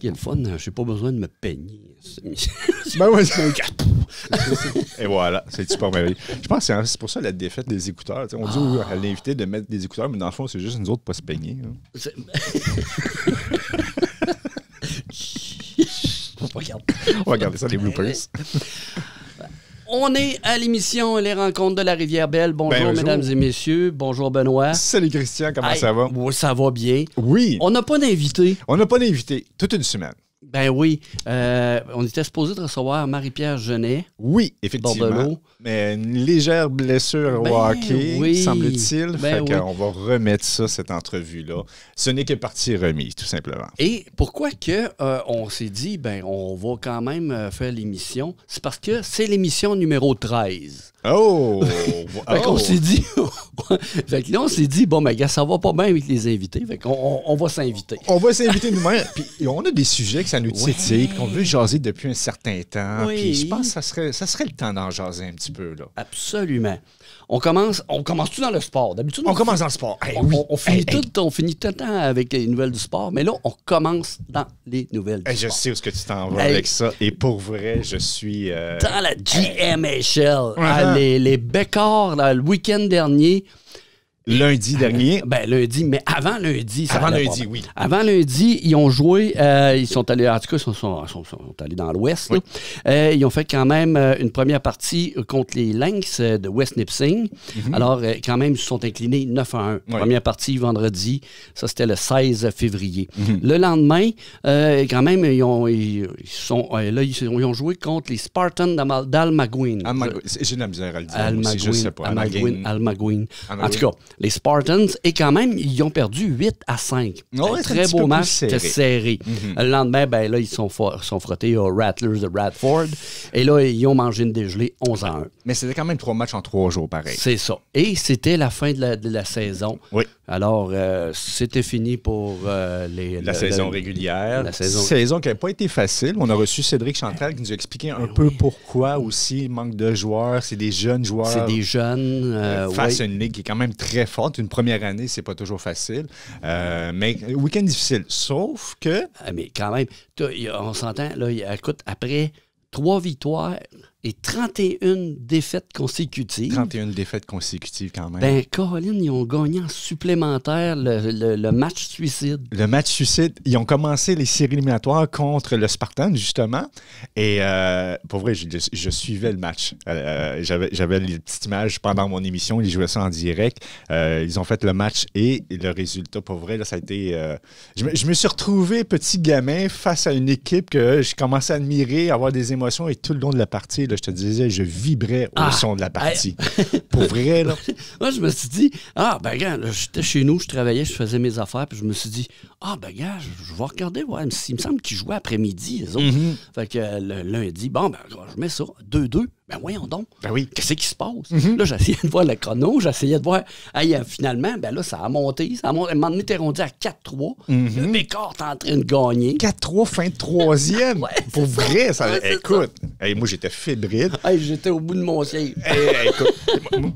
qui est le fun. J'ai pas besoin de me peigner. Ben ouais, et voilà, c'est super merveilleux. Je pense que c'est pour ça la défaite des écouteurs. T'sais, on dit à l'invité de mettre des écouteurs, mais dans le fond, c'est juste nous autres pas se peigner. On va regarder ça, les bloopers. On est à l'émission Les Rencontres de la Rivière-Belle. Bonjour, mesdames et messieurs. Bonjour, Benoît. Salut, Christian. Comment ça va? Oui, ça va bien. Oui. On n'a pas d'invité. On n'a pas d'invité toute une semaine. Ben oui. On était supposé de recevoir Marie-Pierre Genet. Oui, effectivement. Bordelot. Mais une légère blessure au hockey, oui. semble-t-il. Ben fait qu'on va remettre ça, cette entrevue-là. Ce n'est que partie remise, tout simplement. Et pourquoi que on s'est dit, ben on va quand même faire l'émission? C'est parce que c'est l'émission numéro 13. Oh! Fait qu'on s'est dit... fait que là, on s'est dit, bon, mais gars, ça va pas bien avec les invités. Fait qu'on on va s'inviter. On va s'inviter nous-mêmes. Puis on a des sujets que ça nous titille, qu'on veut jaser depuis un certain temps. Oui. Puis je pense que ça serait le temps d'en jaser un petit peu, là. Absolument. On commence tout dans le sport. D'habitude, On commence dans le sport. Hey, on finit tout le temps avec les nouvelles du sport, mais là, on commence dans les nouvelles du Je sport. sais où est-ce que tu t'en vas avec ça. Et pour vrai, je suis... Dans la GMHL. Les Bécards, là, le week-end dernier... Lundi dernier. Ben, lundi, mais avant lundi, ça Avant allait lundi, pas. oui. Avant lundi, ils ont joué, ils sont allés, en tout cas, ils sont allés dans l'Ouest. Oui. Ils ont fait quand même une première partie contre les Lynx de West Nipissing. Alors, quand même, ils se sont inclinés 9-1. Oui. Première partie vendredi, ça c'était le 16 février. Le lendemain, quand même, ils ont joué contre les Spartans d'Almaguin. J'ai de la misère à le dire. Aussi, je sais pas. Almaguin. En tout cas, les Spartans, et quand même, ils ont perdu 8-5. Ouais, Un très beau match, c'était serré. Mm-hmm. Le lendemain, ben là, ils sont frottés aux Rattlers de Radford. Et là, ils ont mangé une dégelée 11-1. Mais c'était quand même 3 matchs en 3 jours, pareil. C'est ça. Et c'était la fin de la saison. Oui. Alors, c'était fini pour La saison régulière. La saison qui n'a pas été facile. On a reçu Cédric Chantal qui nous a expliqué un peu pourquoi aussi il manque de joueurs. C'est des jeunes joueurs. C'est des jeunes. Face à une ligue qui est quand même très forte. Une première année, c'est pas toujours facile. Mais week-end difficile. Sauf que... Mais quand même, on s'entend, là, écoute, après 3 victoires et 31 défaites consécutives. 31 défaites consécutives quand même. Ben, Caroline, ils ont gagné en supplémentaire le match suicide. Le match suicide, ils ont commencé les séries éliminatoires contre le Spartan, justement. Et pour vrai, je suivais le match. J'avais les petites images pendant mon émission. Ils jouaient ça en direct. Ils ont fait le match et le résultat, pour vrai, là, ça a été... Je me suis retrouvé petit gamin face à une équipe que je commençais à admirer, à avoir des émotions et tout le long de la partie, là, je te disais, je vibrais au son de la partie. Pour vrai, là. Moi, je me suis dit, ben, gars, j'étais chez nous, je travaillais, je faisais mes affaires, puis je me suis dit, ben, gars, je vais regarder, ouais, il me semble qu'ils jouaient après-midi, les autres. Fait que le lundi, bon, ben, je mets ça, 2-2. Ben, voyons donc. Ben oui. Qu'est-ce qui se passe? Là, j'essayais de voir le chrono, j'essayais de voir, finalement, ben là, ça a monté. À un moment donné, t'es rendu à 4-3. Le Bécard est en train de gagner. 4-3, fin de troisième. Ouais, pour ça. vrai, ça. Ouais, écoute, moi, j'étais fébrile. J'étais au bout de mon siège. Écoute,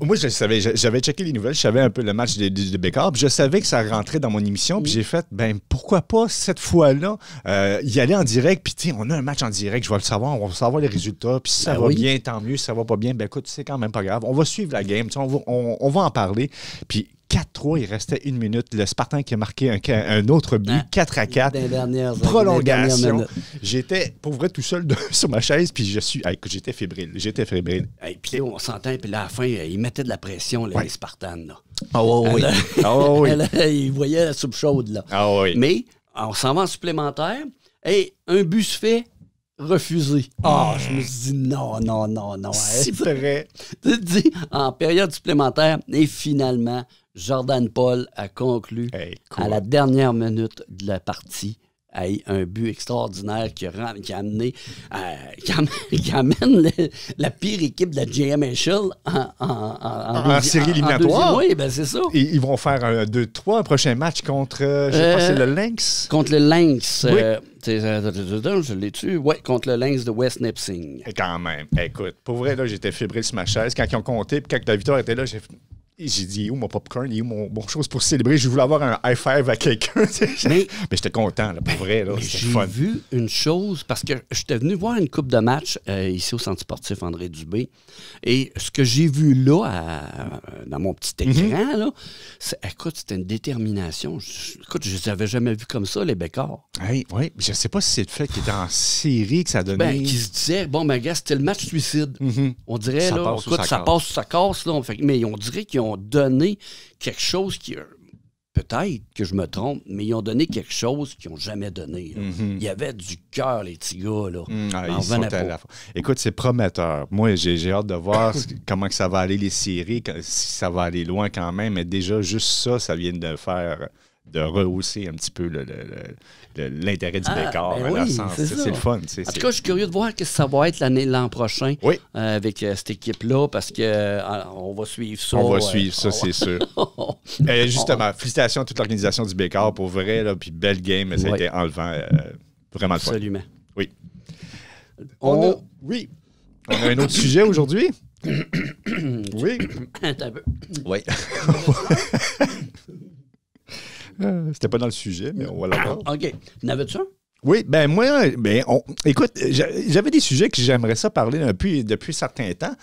moi, j'avais checké les nouvelles, je savais un peu le match de Bécard, puis je savais que ça rentrait dans mon émission, puis j'ai fait, ben, pourquoi pas cette fois-là, y aller en direct, puis tu sais, on a un match en direct, je vais le savoir, on va savoir les résultats, puis si ça va bien, tant mieux, si ça va pas bien, ben écoute, c'est quand même pas grave, on va suivre la game, on va en parler, puis 4-3, il restait 1 minute. Le Spartan qui a marqué un autre but, 4-4. Prolongation. J'étais, pour vrai, tout seul sur ma chaise, puis j'étais fébrile. Et puis là, on s'entend, puis là, à la fin, ils mettaient de la pression, là, les Spartans. Là. Oui. Ils voyaient la soupe chaude. Là. Oui. Mais on s'en va en supplémentaire, et un but se fait, refusé. Je me suis dit non. C'est vrai. Tu te dis, en période supplémentaire, et finalement, Jordan Paul a conclu à la dernière minute de la partie un but extraordinaire qui amène la pire équipe de la GMHL en série éliminatoire. Oui, ben c'est ça. Et ils vont faire un prochain match contre, je pense que c'est le Lynx. Contre le Lynx. Oui. Je l'ai tué. Oui, contre le Lynx de West Nipissing. Et quand même. Écoute, pour vrai, là, j'étais fébrile sur ma chaise. Quand ils ont compté, puis quand la victoire était là, j'ai fait... j'ai dit, il est où mon popcorn? Il est où mon chose pour célébrer? Je voulais avoir un high five à quelqu'un. Mais j'étais content, là, pour vrai. Là, c'était j'ai fun. vu une chose, parce que j'étais venu voir une coupe de match ici au Centre sportif André Dubé. Et ce que j'ai vu là, dans mon petit écran, là, écoute, c'était une détermination. Écoute, je les avais jamais vus comme ça, les Bécards. Oui, je sais pas si c'est le fait qu'il était en série que ça donnait. Ben, qui se disait, bon, ben, gars, c'était le match suicide. On dirait, Ça là, passe ou écoute, ça ça casse. passe ou ça casse, là. Mais on dirait qu'ils ont donné quelque chose qui. Peut-être que je me trompe, mais ils ont donné quelque chose qu'ils n'ont jamais donné. Il y avait du cœur, les petits gars, là. Ils sont à la fois. Écoute, c'est prometteur. Moi, j'ai hâte de voir comment que ça va aller, les séries, si ça va aller loin quand même. Mais déjà, juste ça vient de faire, de rehausser un petit peu l'intérêt du Bécard. Oui, c'est le fun. En tout cas, je suis curieux de voir ce que ça va être l'an prochain avec cette équipe-là, parce qu'on va suivre ça. On va suivre ça, c'est sûr. Justement, félicitations à toute l'organisation du Bécard, pour vrai, là, puis belle game, ça a été enlevant. Vraiment le fun. Absolument. Oui. On a un autre sujet aujourd'hui? Oui. Attends un peu. Oui. C'était pas dans le sujet, mais on va l'avoir. OK. N'avais-tu un? Oui, ben moi, écoute, j'avais des sujets que j'aimerais ça parler depuis certain temps.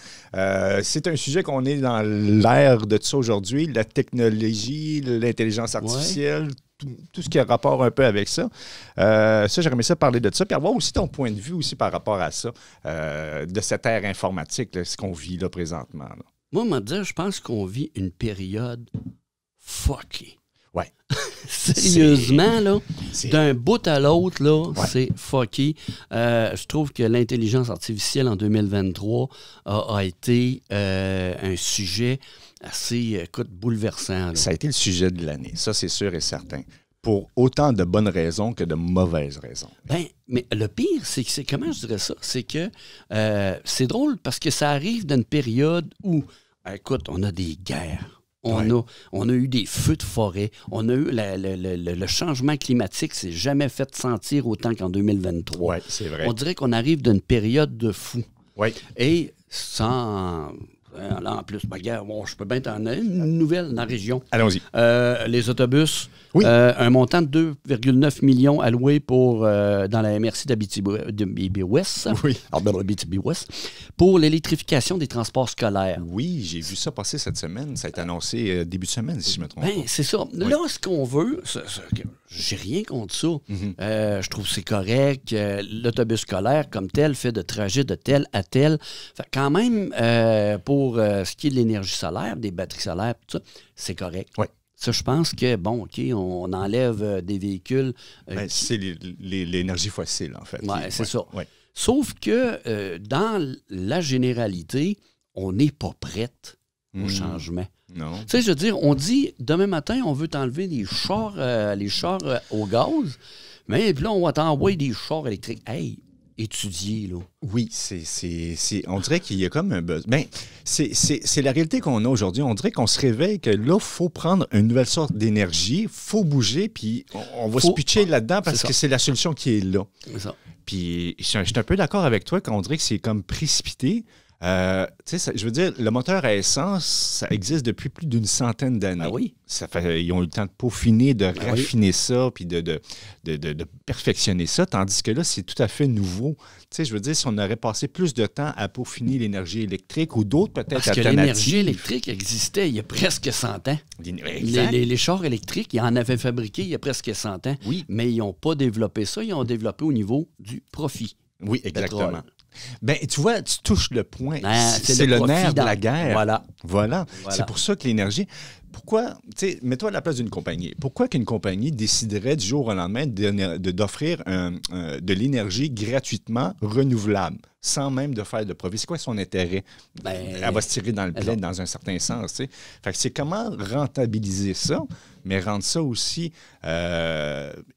C'est un sujet qu'on est dans l'ère de tout ça aujourd'hui, la technologie, l'intelligence artificielle, tout ce qui a rapport un peu avec ça. J'aimerais aimé ça parler de ça, puis avoir aussi ton point de vue aussi par rapport à ça, de cette ère informatique, là, ce qu'on vit là présentement. Là. Moi, on m'a dit, je pense qu'on vit une période fuckée. Ouais. Sérieusement, là, d'un bout à l'autre, là, c'est fucky. Je trouve que l'intelligence artificielle en 2023 a été un sujet assez, bouleversant. Là. Ça a été le sujet de l'année, ça c'est sûr et certain. Pour autant de bonnes raisons que de mauvaises raisons. Ben, mais le pire, c'est que comment je dirais ça? C'est que c'est drôle parce que ça arrive d'une période où, écoute, on a des guerres. On a eu des feux de forêt. On a eu le changement climatique s'est jamais fait sentir autant qu'en 2023. Oui, c'est vrai. On dirait qu'on arrive d'une période de fou. Oui. Et sans... Là, en plus, je peux bien t'en donner une nouvelle dans la région. Allons-y. Les autobus, un montant de 2,9 millions alloué dans la MRC d'Abitibi-Ouest. Oui. Abitibi-Ouest, pour l'électrification des transports scolaires. Oui, j'ai vu ça passer cette semaine. Ça a été annoncé début de semaine, si je me trompe pas. C'est ça. Oui. Là, ce qu'on veut, j'ai rien contre ça. Je trouve que c'est correct. L'autobus scolaire, comme tel, fait de trajet de tel à tel. Fait quand même, pour ce qui est de l'énergie solaire, des batteries solaires, tout ça, c'est correct. Oui. Ça, je pense que, on enlève des véhicules. C'est l'énergie fossile, en fait. Oui, c'est ça. Ouais. Sauf que dans la généralité, on n'est pas prête au changement. Non. Tu sais, je veux dire, on dit, demain matin, on veut t'enlever les chars au gaz, mais puis là, on va t'envoyer des chars électriques. Hey, étudier, là. Oui, on dirait qu'il y a comme un buzz. Ben, c'est la réalité qu'on a aujourd'hui. On dirait qu'on se réveille que là, il faut prendre une nouvelle sorte d'énergie, il faut bouger, puis on va se pitcher là-dedans parce que c'est la solution qui est là. C'est ça. Puis je suis un peu d'accord avec toi quand on dirait que c'est comme précipité. Je veux dire, le moteur à essence, ça existe depuis plus d'une centaine d'années. Ah oui. Ils ont eu le temps de peaufiner, de raffiner ça, puis de perfectionner ça, tandis que là, c'est tout à fait nouveau. Tu sais, je veux dire, si on aurait passé plus de temps à peaufiner l'énergie électrique ou d'autres peut-être alternatives. Parce que l'énergie électrique existait il y a presque 100 ans. Les chars électriques, ils en avaient fabriqué il y a presque 100 ans. Oui. Mais ils n'ont pas développé ça, ils ont développé au niveau du profit. Oui, exactement. Pétrole. Ben, tu vois, tu touches le point. C'est le nerf de la guerre. Voilà. C'est pour ça que l'énergie... Pourquoi, tu sais, mets-toi à la place d'une compagnie. Pourquoi qu'une compagnie déciderait du jour au lendemain d'offrir de l'énergie gratuitement renouvelable, sans même de faire de profit? C'est quoi son intérêt? Elle va se tirer dans le pied dans un certain sens, tu sais. Fait que c'est comment rentabiliser ça, mais rendre ça aussi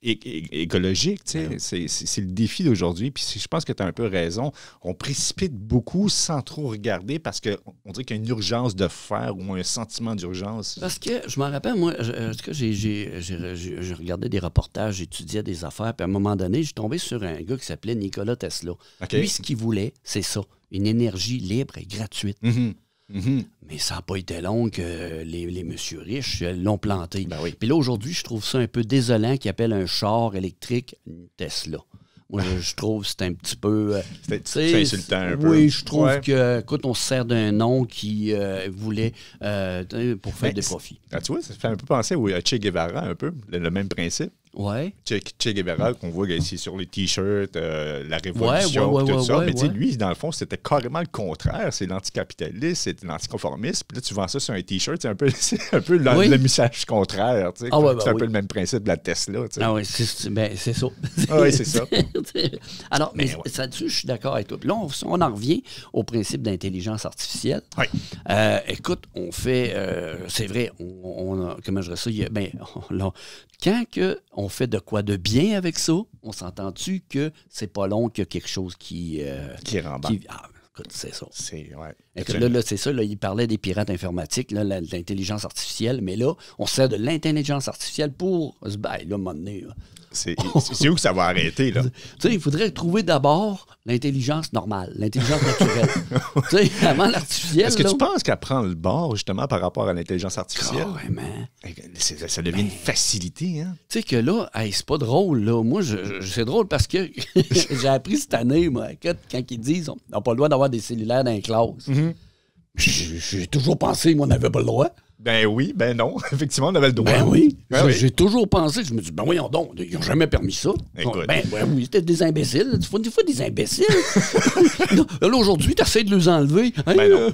écologique, tu sais. C'est le défi d'aujourd'hui. Puis je pense que tu as un peu raison. On précipite beaucoup sans trop regarder parce qu'on dirait qu'il y a une urgence de faire ou un sentiment d'urgence. Parce que je m'en rappelle, moi, en tout cas, j'ai regardé des reportages, j'étudiais des affaires, puis à un moment donné, j'ai tombé sur un gars qui s'appelait Nikola Tesla. Okay. Lui, ce qu'il voulait, c'est ça, une énergie libre et gratuite. Mais ça n'a pas été long que les messieurs riches l'ont planté. Ben oui. Puis là, aujourd'hui, je trouve ça un peu désolant qu'ils appellent un char électrique une Tesla. Moi, je trouve que c'est un petit peu... c'est insultant un peu. Oui, je trouve que, écoute, on se sert d'un nom qui voulait pour faire des profits. Ah, tu vois, ça fait un peu penser au Che Guevara, un peu, le même principe. Ouais. Che Guevara, qu'on voit ici sur les t-shirts, la révolution, tout ça. Mais tu sais, lui, dans le fond, c'était carrément le contraire. C'est l'anticapitaliste, c'est l'anticonformiste. Puis là, tu vends ça sur un t-shirt, c'est un peu le message contraire. Tu sais. C'est un peu le même principe de la Tesla. Tu sais. Ah oui, c'est ça. Ah oui, c'est ça. Alors, mais là-dessus, je suis d'accord avec toi. Puis là, on en revient au principe d'intelligence artificielle. Oui. Écoute, on fait... c'est vrai, comment je dirais ça? Quand on fait de quoi de bien avec ça, on s'entend-tu que c'est pas long qu'il y a quelque chose qui rembarque. Écoute, c'est ça. Écoute, là, c'est ça. Là, il parlait des pirates informatiques, là, l'intelligence artificielle. Mais là, on se sert de l'intelligence artificielle pour se battre. Là, à un moment donné, là. C'est où que ça va arrêter, là? Tu sais, il faudrait trouver d'abord l'intelligence normale, l'intelligence naturelle. Tu sais, avant l'artificielle. Est-ce que tu penses qu'elle prend le bord, justement, par rapport à l'intelligence artificielle? Carrément. Ça devient une facilité, hein? Tu sais que là, c'est pas drôle, là. Moi, c'est drôle parce que j'ai appris cette année, moi, quand ils disent on n'a pas le droit d'avoir des cellulaires dans les classes. J'ai toujours pensé, moi, on n'avait pas le droit. Ben oui, ben non. Effectivement, on avait le droit. Ben oui. Ben J'ai toujours pensé. Je me dis, ben voyons donc, ils n'ont jamais permis ça. Écoute. Ben oui, c'était des imbéciles. Des fois, des imbéciles. Là, aujourd'hui, tu essaies de les enlever. Ben non.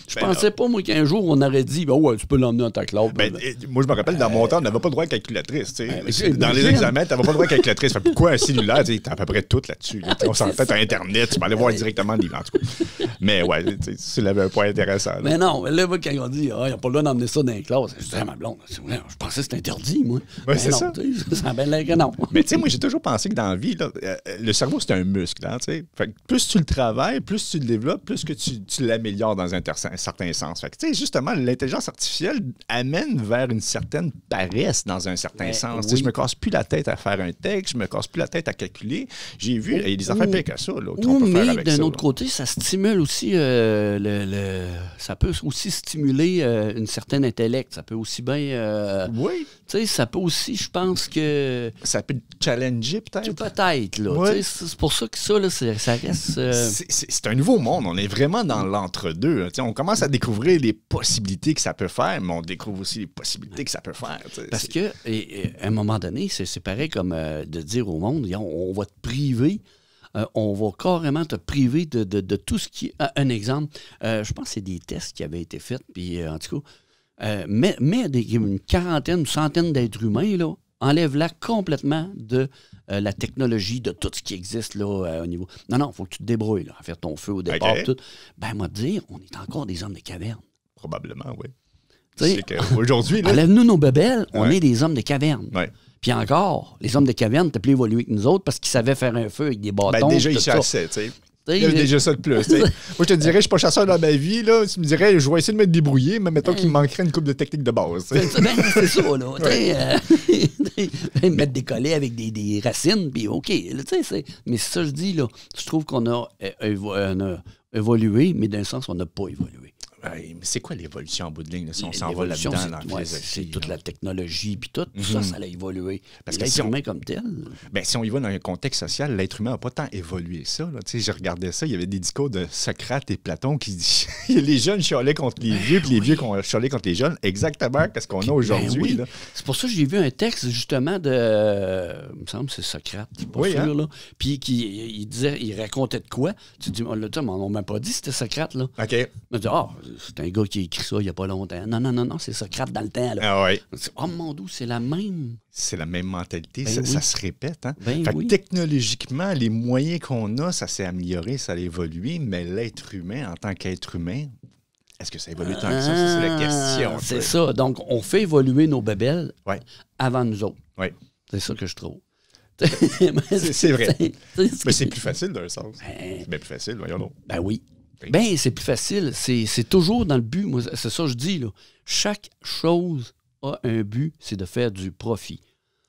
Je pensais pas, moi, qu'un jour, on aurait dit, ben ouais, tu peux l'emmener dans ta classe. Moi, je me rappelle, dans mon temps, on n'avait pas le droit à calculatrice. Dans les imagine. examens, tu n'avais pas le droit à calculatrice. Pourquoi un cellulaire? Tu as à peu près tout là-dessus. On s'en fait à Internet, tu peux aller voir directement le livre. En tout cas. Mais ouais, tu lèves un point intéressant. Mais non, là, quand on dit, ils n'ont pas le droit d'emmener ça dans les classes, je dis à ma blonde, je pensais que c'était interdit, moi. Ouais, c'est ça. Ça a bien l'air que non. Mais tu sais, moi, j'ai toujours pensé que dans la vie, là, le cerveau, c'est un muscle. Hein, fait que plus tu le travailles, plus tu le développes, plus que tu l'améliores dans un certain sens. Fait que, tu sais, justement, l'intelligence artificielle amène vers une certaine paresse dans un certain sens. Oui. Je me casse plus la tête à faire un texte, je me casse plus la tête à calculer. J'ai vu, il y a des affaires pires que ça. Là, mais d'un autre côté, ça stimule aussi ça peut aussi stimuler un certain intellect. Ça peut aussi bien... oui. Tu sais, ça peut aussi, je pense que... Ça peut challenger, peut-être. Peut-être, là. Oui. C'est pour ça que ça, là, ça reste... C'est un nouveau monde. On est vraiment dans l'entre-deux. On commence à découvrir les possibilités que ça peut faire, mais on découvre aussi les possibilités que ça peut faire. Parce que, à un moment donné, c'est pareil comme de dire au monde, on va te priver... on va carrément te priver de tout ce qui... Un exemple, je pense que c'est des tests qui avaient été faits, puis en tout cas, mais une quarantaine, une centaine d'êtres humains, là, enlève-la complètement de la technologie, de tout ce qui existe là, au niveau... Non, il faut que tu te débrouilles là, à faire ton feu au départ. Okay. Tout. Ben, moi, te dire, on est encore des hommes de caverne. Probablement, oui. Aujourd'hui, enlève-nous nos bébelles, on est des hommes de caverne. Oui. Puis encore, les hommes de caverne étaient plus évolués que nous autres parce qu'ils savaient faire un feu avec des bâtons. Ben déjà, ils chassaient, tu sais. Il y a déjà ça de plus. Moi, je te dirais, je suis pas chasseur dans ma vie. Là. Tu me dirais, je vais essayer de me débrouiller, mais mettons qu'il me manquerait une couple de techniques de base. C'est ça, là. Mettre des collets avec des racines, puis OK. Mais ça, je dis, là, je trouve qu'on a évolué, mais d'un sens, on n'a pas évolué. Mais c'est quoi l'évolution en bout de ligne, là, si on s'en va là-dedans dans la philosophie? C'est toute la technologie, puis tout ça, ça a évolué. Parce que l'être humain comme tel... Ben, si on y va dans un contexte social, l'être humain n'a pas tant évolué ça. Je regardais ça, il y avait des discours de Socrate et Platon qui disent les jeunes chialaient contre les vieux, puis les vieux chialaient contre les jeunes. Exactement ce qu'on a aujourd'hui. Ben oui. C'est pour ça que j'ai vu un texte, justement, de... il me semble que c'est Socrate, je suis pas sûr, là. Puis il racontait de quoi? Tu dis, on ne m'a pas dit c'était Socrate, là. OK. On m'a dit, c'est un gars qui a écrit ça il n'y a pas longtemps. Non, c'est Socrate dans le temps. Là. Ah oui. Oh mon Dieu, c'est la même. C'est la même mentalité. Ça se répète. Hein? Fait que technologiquement, les moyens qu'on a, ça s'est amélioré, ça a évolué, mais l'être humain, en tant qu'être humain, est-ce que ça évolue tant que ça? C'est la question. C'est ça. Donc, on fait évoluer nos bébelles avant nous autres. Oui. C'est ça que je trouve. C'est vrai. Mais c'est plus facile d'un sens. C'est bien plus facile, voyons donc. Ben oui. Ben, c'est plus facile. C'est toujours dans le but. Moi, c'est ça que je dis, là. Chaque chose a un but, c'est de faire du profit.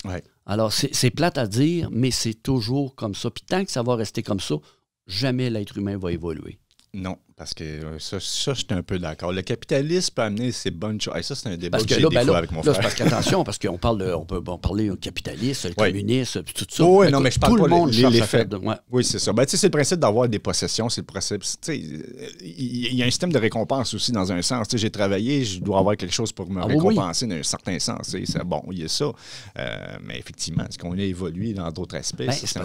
Ouais. Alors, c'est plate à dire, mais c'est toujours comme ça. Puis tant que ça va rester comme ça, jamais l'être humain va évoluer. Non, parce que ça je suis un peu d'accord. Le capitalisme peut amener ses bonnes choses. Ça, c'est un débat Parce que j'ai des fois avec mon frère. C'est parce qu'attention, parce qu'on peut parler au capitaliste, le communiste, puis tout ça. Oui, non, mais je parle tout pas le monde cherche les à faire faits. ouais. Oui, c'est ça. Ben, c'est le principe d'avoir des possessions, c'est le principe. Il y a un système de récompense aussi dans un sens. J'ai travaillé, je dois avoir quelque chose pour me récompenser dans un certain sens. Bon, il y a ça. Mais effectivement, est-ce qu'on a évolué dans d'autres aspects? C'est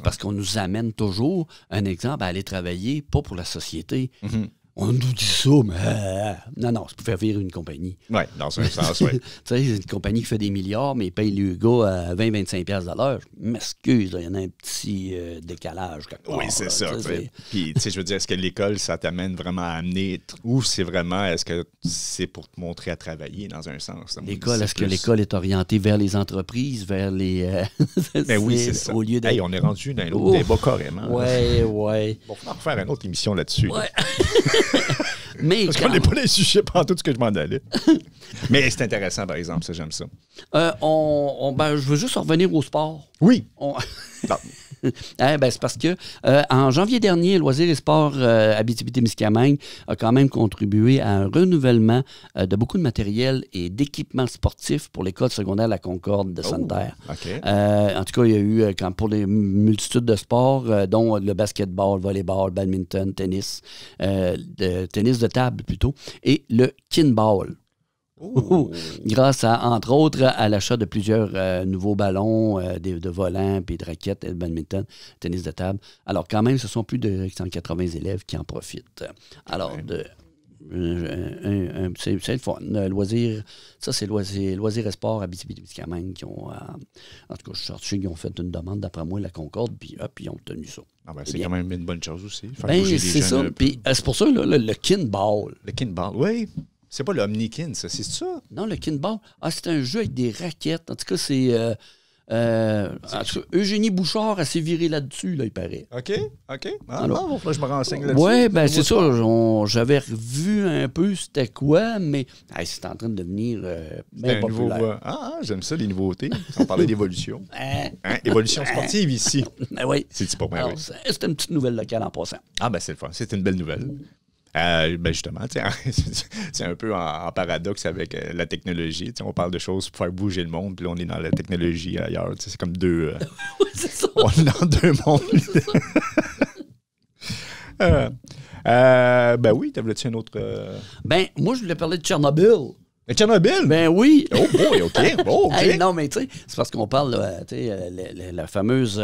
parce qu'on nous amène toujours un exemple à aller travailler, pas pour la société. Mm-hmm. On nous dit ça, mais non, c'est pour faire vivre une compagnie. Oui, dans un sens, oui. Tu sais, c'est une compagnie qui fait des milliards, mais paye le gars à 20-25$ de l'heure. Je m'excuse, il y en a un petit décalage quelque part. Oui, c'est ça. Puis, tu sais, je veux dire, est-ce que l'école, ça t'amène vraiment à amener, ou c'est vraiment, est-ce que c'est pour te montrer à travailler dans un sens? L'école, est-ce que l'école est orientée vers les entreprises, vers les... Mais oui, c'est ça. Au lieu de... Hey, on est rendu dans un autre débat carrément. Oui. Bon, il va refaire une autre émission là-dessus. Ouais. Mais parce qu'on n'est pas les sujets pendant tout ce que je m'en allais. Mais c'est intéressant, par exemple, ça, j'aime ça. Je veux juste revenir au sport. Oui. C'est parce que en janvier dernier, Loisirs et Sports Abitibi-Témiscamingue a quand même contribué à un renouvellement de beaucoup de matériel et d'équipements sportifs pour l'école secondaire La Concorde de Sainte-Terre. Okay. En tout cas, il y a eu, pour les multitudes de sports, dont le basketball, volleyball, badminton, tennis de table plutôt, et le kinball. Grâce à, entre autres, à l'achat de plusieurs nouveaux ballons, de volants, puis de raquettes, de badminton, tennis de table. Alors, quand même, ce sont plus de 180 élèves qui en profitent. Alors, c'est le fun. Loisirs, ça, c'est Loisirs et Sports Abitibi-Témiscamingue qui ont, en tout cas, je suis qu'ils ont fait une demande, d'après moi, la Concorde, puis ils ont obtenu ça. C'est quand même une bonne chose aussi. C'est ça. Puis, c'est pour ça, le kinball. Le kinball, oui. C'est pas le Omnikin, ça, c'est ça? Non, le kinball. C'est un jeu avec des raquettes. En tout cas, c'est... Eugénie Bouchard a s'est viré là-dessus, il paraît. OK. Alors, je me renseigne là-dessus. Oui, c'est ça. J'avais revu un peu c'était quoi, mais c'est en train de devenir bien populaire. J'aime ça, les nouveautés. On parlait d'évolution. Évolution sportive ici. Oui. C'est pas mal. C'est une petite nouvelle locale en passant. C'est le fun. C'est une belle nouvelle. Justement, c'est un peu en paradoxe avec la technologie. On parle de choses pour faire bouger le monde, puis là, on est dans la technologie ailleurs. C'est comme deux... oui, c'est ça. On est dans deux mondes. Oui, t'avais-tu un autre... moi, je voulais parler de Tchernobyl. Tchernobyl? Ben oui. Oh boy, OK. Hey, non, mais tu sais, c'est parce qu'on parle, la fameuse...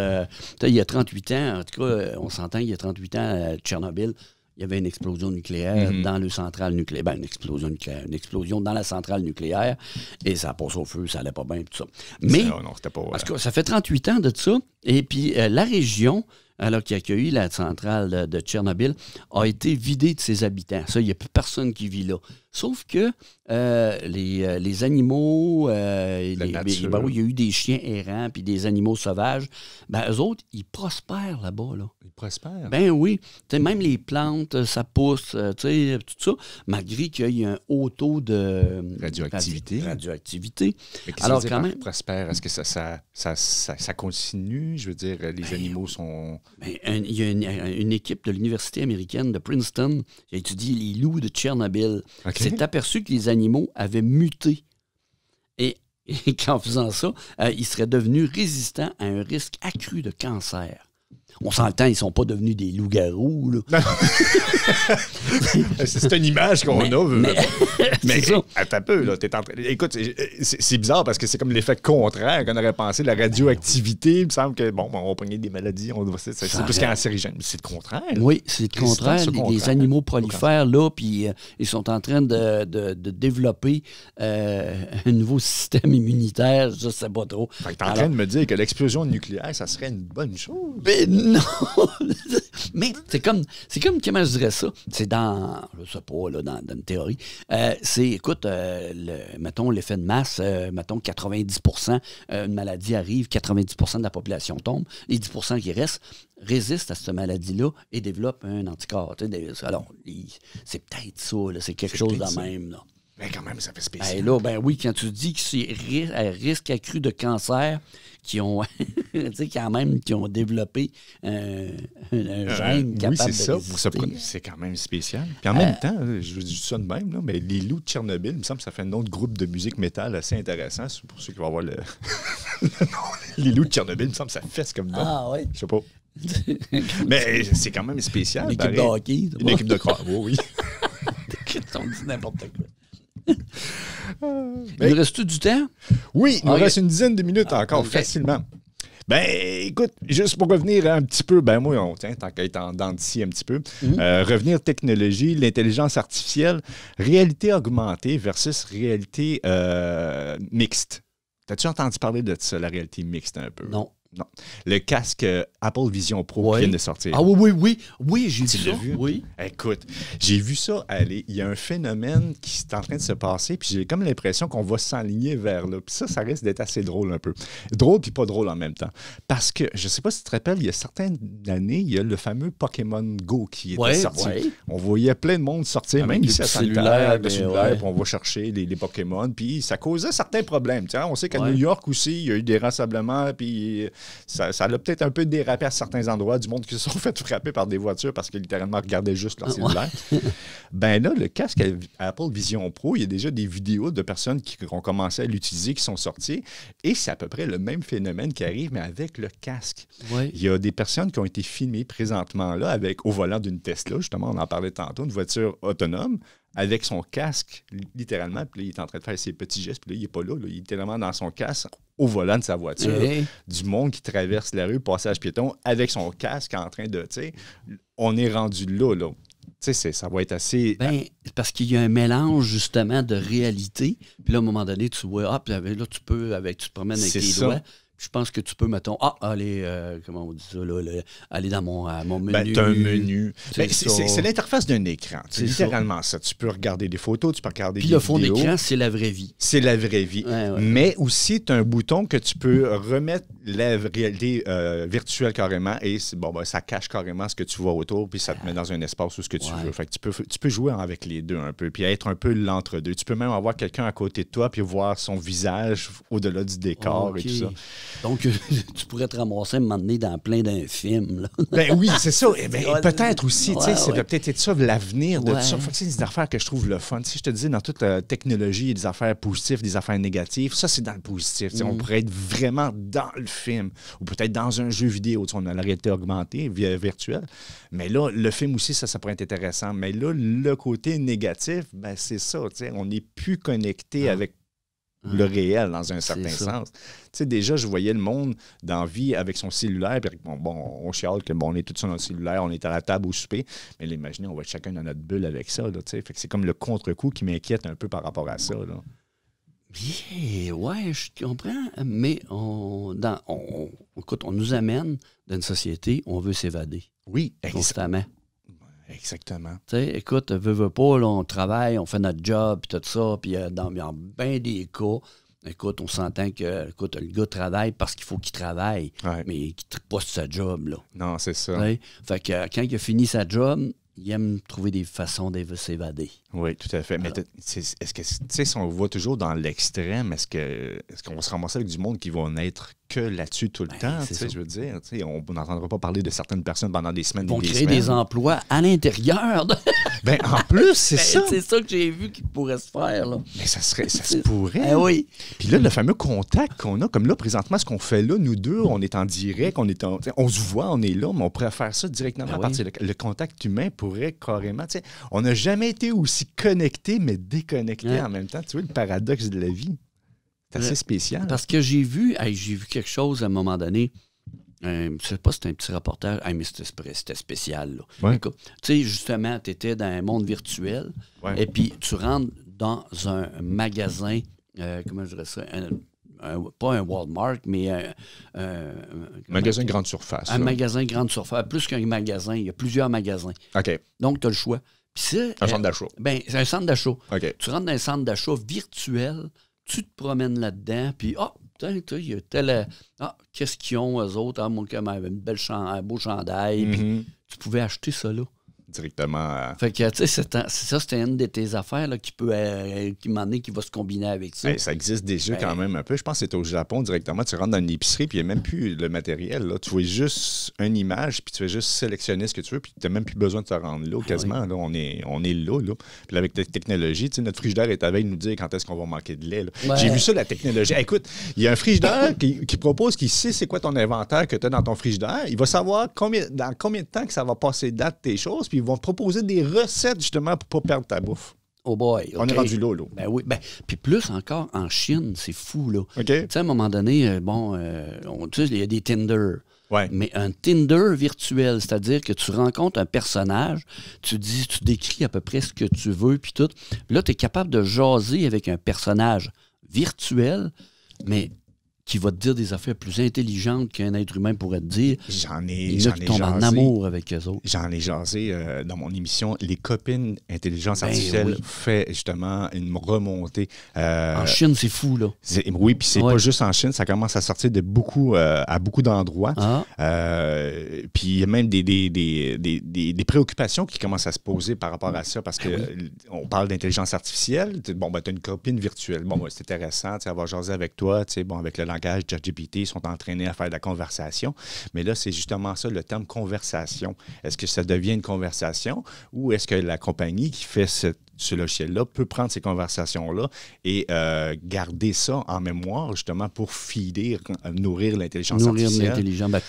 il y a 38 ans, en tout cas, on s'entend, il y a 38 ans, Tchernobyl, il y avait une explosion nucléaire dans le centrale nucléaire. Une explosion dans la centrale nucléaire. Et ça a passé au feu, ça allait pas bien, tout ça. Mais, c'était pas... parce que ça fait 38 ans de ça. Et puis, la région... alors qui a accueilli la centrale de Tchernobyl, a été vidée de ses habitants. Ça, il n'y a plus personne qui vit là. Sauf que les animaux, il y a eu des chiens errants puis des animaux sauvages, eux autres, ils prospèrent là-bas. Là. Ils prospèrent? Ben oui. T'sais, même les plantes, ça pousse, tout ça, malgré qu'il y ait un haut taux de radioactivité. Alors, quand même. Prospère, est-ce que ça continue? Je veux dire, les animaux sont... Il y a une équipe de l'université américaine de Princeton qui a étudié les loups de Tchernobyl. Okay. S'est aperçu que les animaux avaient muté. Et qu'en faisant ça, ils seraient devenus résistants à un risque accru de cancer. On s'entend, ils ne sont pas devenus des loups-garous. Là. C'est une image qu'on a. Mais ça. Attends un peu. Là, écoute, c'est bizarre parce que c'est comme l'effet contraire qu'on aurait pensé. La radioactivité, il me semble que, on va pogner des maladies. C'est plus cancérigène. Mais c'est le contraire. Oui, c'est le contraire. Les animaux prolifèrent là, puis ils sont en train de développer un nouveau système immunitaire. Je ne sais pas trop. Tu es en train de me dire que l'explosion nucléaire, ça serait une bonne chose. Non! Mais c'est comme, comment je dirais ça? C'est dans, je sais pas, là, dans une théorie. Écoute, mettons l'effet de masse, mettons 90%, une maladie arrive, 90% de la population tombe, les 10% qui restent résistent à cette maladie-là et développent un anticorps. Alors, c'est peut-être ça, là, c'est quelque chose de même. Là. Mais quand même, ça fait spécial. Ben là, ben oui, quand tu dis que c'est à risque accru de cancer, qui ont, tu sais, quand même, qui ont développé un gène capable oui, c'est de résister. C'est quand même spécial. Puis en même temps, je dis ça de même, là, mais les loups de Tchernobyl, il me semble que ça fait un autre groupe de musique métal assez intéressant. C'est pour ceux qui vont voir le les loups de Tchernobyl, il me semble que ça fesse comme nom. Ah oui. Je sais pas. Mais c'est quand même spécial. Une équipe de hockey. Une équipe de croix, oui. On dit n'importe quoi. Il reste-tu du temps? Oui, il nous Ok. reste une dizaine de minutes encore, ok. facilement. Ben, écoute, juste pour revenir un petit peu, ben moi, tant qu'à être en dents d'ici un petit peu, revenir technologie, l'intelligence artificielle, réalité augmentée versus réalité mixte. T'as-tu entendu parler de ça, la réalité mixte un peu? Non. Non. Le casque Apple Vision Pro qui vient de sortir. Ah oui, j'ai vu Tu ça. l'as vu? Oui. Écoute, j'ai vu ça aller. Il y a un phénomène qui est en train de se passer, puis j'ai comme l'impression qu'on va s'enligner vers là. Puis ça risque d'être assez drôle un peu. Drôle puis pas drôle en même temps. Parce que, je sais pas si tu te rappelles, il y a certaines années, il y a le fameux Pokémon Go qui était sorti. Ouais. On voyait plein de monde sortir, Avec même le ici à petit Sainte-Claire, cellulaire, le cellulaire, ouais. puis on va chercher les Pokémon, puis ça causait certains problèmes. Tiens, on sait qu'à Ouais. New York aussi, il y a eu des rassemblements, puis ça a peut-être un peu dérapé à certains endroits du monde qui se sont fait frapper par des voitures parce qu'ils littéralement regardaient juste leur cellulaire. Ben là, le casque Apple Vision Pro, il y a déjà des vidéos de personnes qui ont commencé à l'utiliser, qui sont sorties, et c'est à peu près le même phénomène qui arrive, mais avec le casque. Ouais. Il y a des personnes qui ont été filmées présentement là, au volant d'une Tesla, justement, on en parlait tantôt, une voiture autonome, avec son casque, littéralement, puis là, il est en train de faire ses petits gestes, puis là, il n'est pas là, il est littéralement dans son casque, au volant de sa voiture, du monde qui traverse la rue, passage piéton, avec son casque en train de, tu sais, on est rendu là. Tu sais, ça va être assez... Ben, c'est parce qu'il y a un mélange, justement, de réalité. Puis là, à un moment donné, tu vois, là, tu te promènes avec C'est tes ça. doigts. Je pense que tu peux, mettons, aller, comment on dit ça, là, aller dans mon menu. Ben, t'as un menu. C'est Ben, ça. c'est l'interface d'un écran. C'est C'est littéralement ça. Tu peux regarder des photos, tu peux regarder Puis des le fond vidéos. d'écran, c'est la vraie vie. C'est la vraie vie. Ouais. Mais aussi, tu as un bouton que tu peux remettre la réalité virtuelle carrément et ça cache carrément ce que tu vois autour puis ça te met dans un espace où ce que tu veux. Fait que tu peux jouer avec les deux un peu puis être un peu l'entre-deux. Tu peux même avoir quelqu'un à côté de toi puis voir son visage au-delà du décor et tout ça. Donc, tu pourrais te ramasser à un moment donné dans plein d'un film. Là. Ben oui, c'est ça. Eh ben, peut-être aussi, tu sais, ça va peut-être être ça l'avenir de tout ça. Fait que c'est des affaires que je trouve le fun. Tu sais, je te disais, dans toute la technologie, il y a des affaires positives, des affaires négatives. Ça, c'est dans le positif. Tu sais, on pourrait être vraiment dans le film ou peut-être dans un jeu vidéo. Tu sais, on a la réalité augmentée, virtuelle. Mais là, le film aussi, ça pourrait être intéressant. Mais là, le côté négatif, ben, c'est ça. Tu sais, on n'est plus connecté avec le réel dans un certain sens. Tu sais, déjà, je voyais le monde dans la vie avec son cellulaire. Puis, on chiale que on est tous sur notre cellulaire, on est à la table au souper. Mais là, imaginez, on va être chacun dans notre bulle avec ça. Là, fait que c'est comme le contre-coup qui m'inquiète un peu par rapport à ça. Là. Yeah, ouais, je comprends. Mais écoute, on nous amène dans une société où on veut s'évader. Oui, constamment. Exactement. Tu sais, écoute, veut pas, là, on travaille, on fait notre job, puis tout ça, puis dans bien des cas, écoute, on s'entend que le gars travaille parce qu'il faut qu'il travaille, mais qu'il ne pas sur sa job, là. Non, c'est ça. T'sais? Fait que quand il a fini sa job, il aime trouver des façons de s'évader. Oui, tout à fait. Mais est-ce que, tu sais, si on voit toujours dans l'extrême, est-ce qu'on va se ramasser avec du monde qui va naître que là-dessus tout le temps? Tu sais, je veux dire, tu sais, on n'entendra pas parler de certaines personnes pendant des semaines et des semaines. Ils vont créer des emplois à l'intérieur. Ben, en plus, c'est ça. C'est ça que j'ai vu qui pourrait se faire, là. Mais ça se pourrait. Oui. Puis là, le fameux contact qu'on a, comme là, présentement, ce qu'on fait là, nous deux, on est en direct, on se voit, on est là, mais on pourrait faire ça directement à partir le contact humain pourrait carrément, tu sais, on n'a jamais été aussi connectés, mais déconnectés en même temps. Tu vois, le paradoxe de la vie. C'est assez spécial. Parce que j'ai vu quelque chose à un moment donné. Je ne sais pas si c'était un petit reportage, mais c'était spécial. Là. Ouais. Écoute, tu sais, justement, tu étais dans un monde virtuel et puis tu rentres dans un magasin, comment je dirais ça, pas un Walmart, mais un magasin grande surface. Un magasin grande surface. Plus qu'un magasin, il y a plusieurs magasins. OK. Donc, tu as le choix. Puis ça, un centre d'achat. Ben, c'est un centre d'achat. OK. Tu rentres dans un centre d'achat virtuel, tu te promènes là-dedans, puis il y a tel... qu'est-ce qu'ils ont, eux autres? Moi, comme un beau chandail. Puis tu pouvais acheter ça là. directement. Fait que, tu sais, c'était une de tes affaires là, qui peut, qui va se combiner avec ça. Ça existe déjà quand même un peu. Je pense que c'est au Japon directement. Tu rentres dans une épicerie, puis il n'y a même plus le matériel. Là. Tu vois juste une image, puis tu vas juste sélectionner ce que tu veux, puis tu n'as même plus besoin de te rendre là, quasiment. Là, on est là. Puis là, avec la technologie, notre frigidaire est à veille de nous dire quand est-ce qu'on va manquer de lait. J'ai vu ça, la technologie. Hey, écoute, il y a un frigidaire qui propose, qui sait c'est quoi ton inventaire que tu as dans ton frigidaire. Il va savoir dans combien de temps que ça va passer date tes choses, puis ils vont te proposer des recettes justement pour ne pas perdre ta bouffe. Oh boy. Okay. On est rendu là. Ben oui. Puis plus encore, en Chine, c'est fou, là. Okay. Tu sais, à un moment donné, tu sais, il y a des Tinder. Ouais. Mais un Tinder virtuel, c'est-à-dire que tu rencontres un personnage, tu décris à peu près ce que tu veux, puis tout. Puis là, tu es capable de jaser avec un personnage virtuel, mais qui va te dire des affaires plus intelligentes qu'un être humain pourrait te dire. J'en ai jasé. En amour avec eux autres. J'en ai jasé dans mon émission. Les copines intelligence artificielle fait justement une remontée. En Chine, c'est fou, là. Oui, puis c'est pas juste en Chine. Ça commence à sortir à beaucoup d'endroits. Puis il y a même des préoccupations qui commencent à se poser par rapport à ça parce que on parle d'intelligence artificielle. Bon, ben, tu as une copine virtuelle. Bon, ben, c'est intéressant, avoir jasé avec toi, avec le langage ChatGPT, ils sont entraînés à faire de la conversation. Mais là, c'est justement ça, le terme conversation. Est-ce que ça devient une conversation ou est-ce que la compagnie qui fait ce logiciel-là peut prendre ces conversations-là et garder ça en mémoire, justement, pour nourrir l'intelligence artificielle. Nourrir l'intelligence. Ben,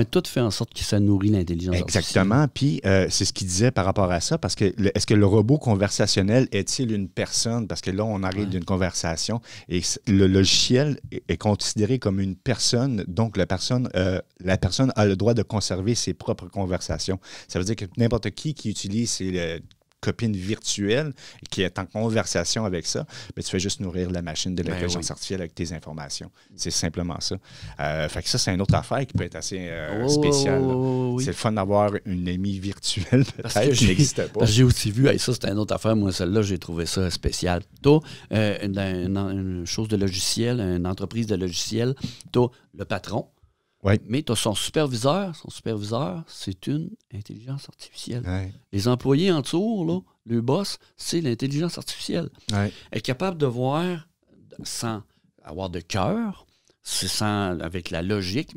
tout fait en sorte que ça nourrit l'intelligence artificielle. Exactement. Puis, c'est ce qu'il disait par rapport à ça, parce que est-ce que le robot conversationnel est-il une personne? Parce que là, on arrive d'une conversation et le logiciel est considéré comme une personne, donc la personne a le droit de conserver ses propres conversations. Ça veut dire que n'importe qui utilise ses copine virtuelle qui est en conversation avec ça, mais tu fais juste nourrir la machine de l'intelligence artificielle avec tes informations. C'est simplement ça. Fait que ça, c'est une autre affaire qui peut être assez spéciale. C'est le fun d'avoir une amie virtuelle, peut-être, qui n'existait pas. J'ai aussi vu, ça, c'était une autre affaire. Moi, celle-là, j'ai trouvé ça spécial. Tu as une chose de logiciel, une entreprise de logiciel, tu as le patron, mais tu as son superviseur. Son superviseur, c'est une intelligence artificielle. Les employés en dessous, là, le boss, c'est l'intelligence artificielle. Elle est capable de voir sans avoir de cœur, avec la logique.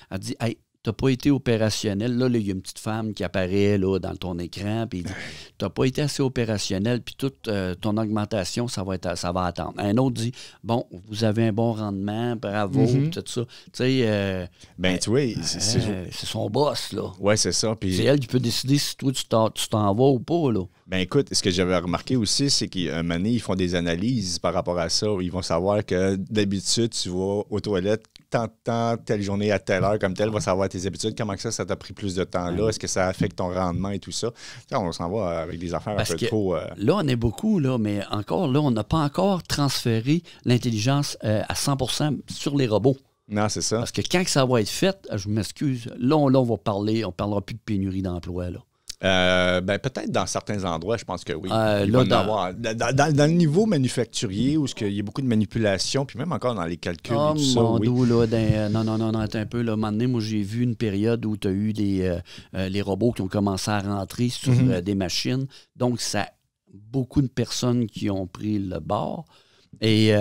Elle dit, hey, tu n'as pas été opérationnel. Là, il y a une petite femme qui apparaît là, dans ton écran, puis il dit, tu n'as pas été assez opérationnel, puis toute ton augmentation, ça va attendre. Un autre dit, bon, vous avez un bon rendement, bravo, tout ça. Tu sais, tu vois, c'est son boss, là. Oui, c'est ça. Puis... C'est elle qui peut décider si toi, tu t'en vas ou pas, là. Ben écoute, ce que j'avais remarqué aussi, c'est qu'à un moment donné, ils font des analyses par rapport à ça. Ils vont savoir que d'habitude, tu vas aux toilettes telle journée à telle heure comme telle, va savoir tes habitudes, comment ça t'a pris plus de temps là, est-ce que ça affecte ton rendement et tout ça. T'sais, on s'en va avec des affaires un peu trop... Là, on est beaucoup, là, mais encore, là, on n'a pas encore transféré l'intelligence à 100% sur les robots. Non, c'est ça. Parce que quand ça va être fait, je m'excuse, là, on parlera plus de pénurie d'emploi, là. Peut-être dans certains endroits, je pense que oui. Dans le niveau manufacturier, où il y a beaucoup de manipulation, puis même encore dans les calculs et tout ça. Non, attends un peu. Là, un moment donné, moi, j'ai vu une période où tu as eu les robots qui ont commencé à rentrer sur des machines. Donc, ça a beaucoup de personnes qui ont pris le bord. Et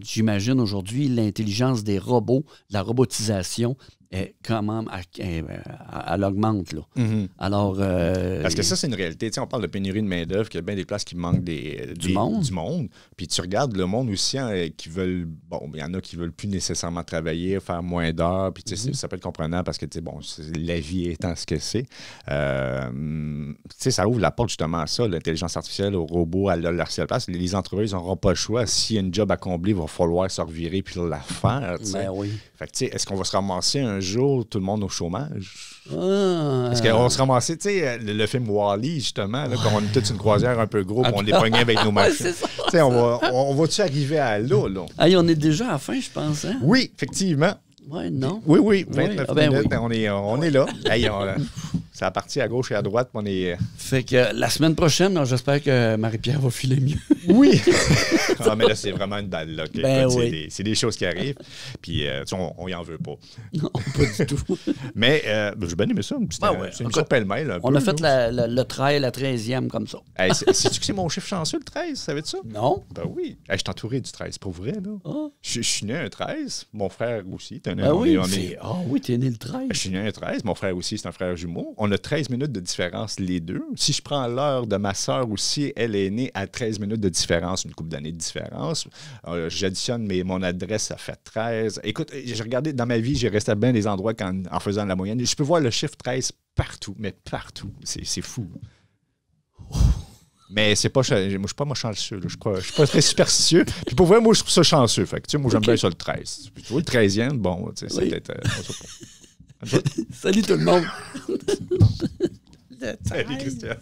j'imagine aujourd'hui l'intelligence des robots, la robotisation, quand même, elle augmente. Là. Alors, parce que ça, c'est une réalité. Tu sais, on parle de pénurie de main-d'œuvre, qu'il y a bien des places qui manquent du monde. Puis tu regardes le monde aussi qui veulent. Bon, il y en a qui veulent plus nécessairement travailler, faire moins d'heures. Puis tu sais, ça peut être comprenant parce que tu sais, la vie étant ce que c'est. Tu sais, ça ouvre la porte justement à ça, l'intelligence artificielle, aux robots, à leur place. Les entreprises n'auront pas le choix. S'il y a une job à combler, il va falloir se revirer puis la faire. Oui. Fait que tu sais, est-ce qu'on va se ramasser un jour, tout le monde au chômage? Est-ce qu'on va se ramasser, tu sais, le film Wall-E, justement, là, quand on est toute une croisière un peu gros, on est pogné avec nos machines. Tu sais, on va-tu arriver à là? Hey, on est déjà à la fin, je pense. Hein? Oui, effectivement. Oui, non? Oui, 29 minutes, on est là. Hey, ça a parti à gauche et à droite, on est... Fait que la semaine prochaine, j'espère que Marie-Pierre va filer mieux. Oui! Ah, mais là, c'est vraiment une dalle, là. Ben Écoute, oui. c'est des choses qui arrivent, puis on y en veut pas. Non, pas du tout. Mais j'ai bien aimé ça. C'est une émission pêle-mêle. On a fait le 13, la 13e comme ça. Hey, sais-tu que c'est mon chiffre chanceux, le 13? Savais-tu ça? Non? Ben oui. Hey, je suis entouré du 13, pour vrai, là. Ah. Je suis né un 13. Mon frère aussi. Oui, t'es né le 13. Je suis né un 13. Mon frère aussi, c'est un frère jumeau. On a 13 minutes de différence, les deux. Si je prends l'heure de ma sœur aussi, elle est née à 13 minutes de différence, une couple d'années de différence. J'additionne mon adresse, ça fait 13. Écoute, j'ai regardé dans ma vie, j'ai resté à bien des endroits en faisant la moyenne. Je peux voir le chiffre 13 partout, mais partout. C'est fou. Mais c'est pas. Moi, je suis pas chanceux. Je suis pas très superstitieux. Puis pour vrai, moi, je trouve ça chanceux. Fait que, tu sais, moi, j'aime bien ça le 13. Puis, tu vois, le 13e, bon, tu sais, c'est peut-être. Salut tout le monde. Salut, Christian.